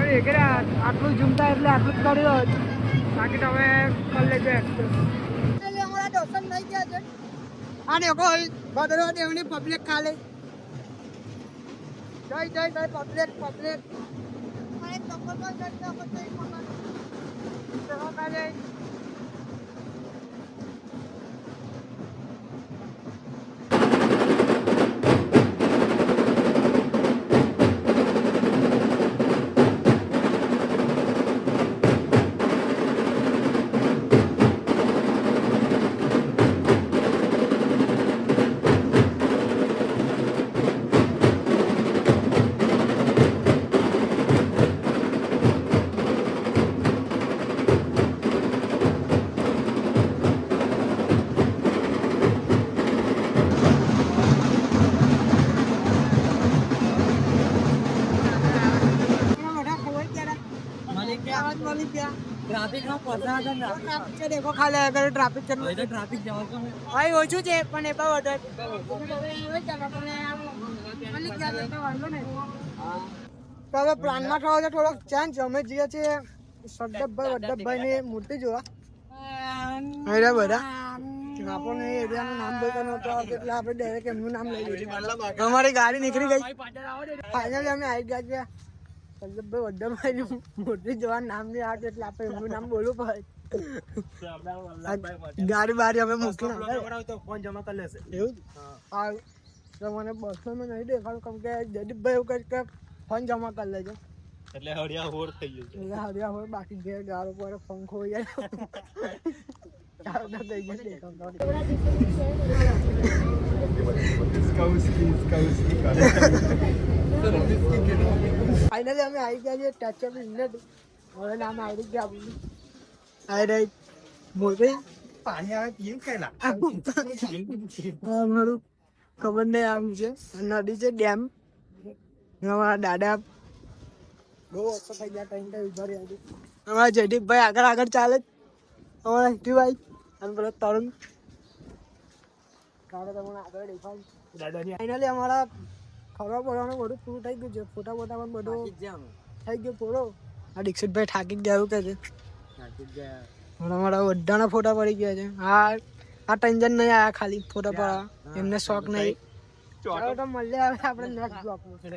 આટલું ઝૂમતા એટલે આટલું જ કર્યું બાકી તો હવે કોલેજ એટલે અમારા દર્શન નહીં ગયા છે આ દેખો ભદ્રવા દેવની પબ્લિક ખાલી જય જય જય પબ્લિક પબ્લિક અને ચપ્પલ ખાલી ट्रैफिक में फंसा था ट्रैफिक से देखो खाली अगर ट्रैफिक चल इधर ट्रैफिक जाओ तो भाई ओछું છે પણ એ બહુ વધારે તો હવે પ્લાનમાં થયો છે થોડોક ચાન્સ અમે જઈએ છીએ સરદારભાઈ વલ્લભભાઈ ની મૂર્તિ જોવા અરે બધા આપણને એરિયાનું નામ બોલવાનું હતું એટલે આપણે ડાયરેક્ટ એમનું નામ લઈ લીધું અમારી ગાડી નીકળી ગઈ ફાઇનલી અમે આવી ગયા છીએ સરદારભાઈ વલ્લભભાઈ ની મૂર્તિ જોવા નામ નહીં આવે એટલે આપણે એમનું નામ બોલવું પડે ગાડી બારી અમે મૂકી ફોન જમા કરી લેશે એવું હા તો મને બસમાં મેં નહીં દેખાડું કેમ કે જયદીપભાઈ એવું કહે કે ફોન જમા કરી લેજો એટલે હરિયા હોર થઈ ગયું એટલે હરિયા હોર બાકી ઘેર ગાળો પર ફોન ખોઈ જાય ફાઇનલી અમે આવી ગયા છીએ ટેચર ઇન્લેટ હવે નામ આવી ગયા આપણું આઈ રાઈટ મોટી પાણી આવે પીવું કેલા અમારું ખબર નહીં આવ્યું છે નદી છે ડેમ અમારા દાદા બહુ ઓછો થઈ ગયા ટાઈમ ઉભા રહ્યા છે અમારા જયદીપભાઈ આગળ આગળ ચાલે અમારા હિતુભાઈ અને પેલો તરુણ તમને આગળ દેખાય ફાઇનલી અમારા ખબર પડવાનું બધું પૂરું થઈ ગયું છે ફોટા બોટા પણ બધું થઈ ગયો પૂરો આ દીક્ષિતભાઈ થાકી ગયા એવું કે છે અમારા બધાના ફોટા પડી ગયા છે આ ટેન્શન નહીં આવ્યા ખાલી ફોટા પડવા એમને શોખ નહીં ચાલો તો મળીએ હવે આપણે નેક્સ્ટ બ્લોગમાં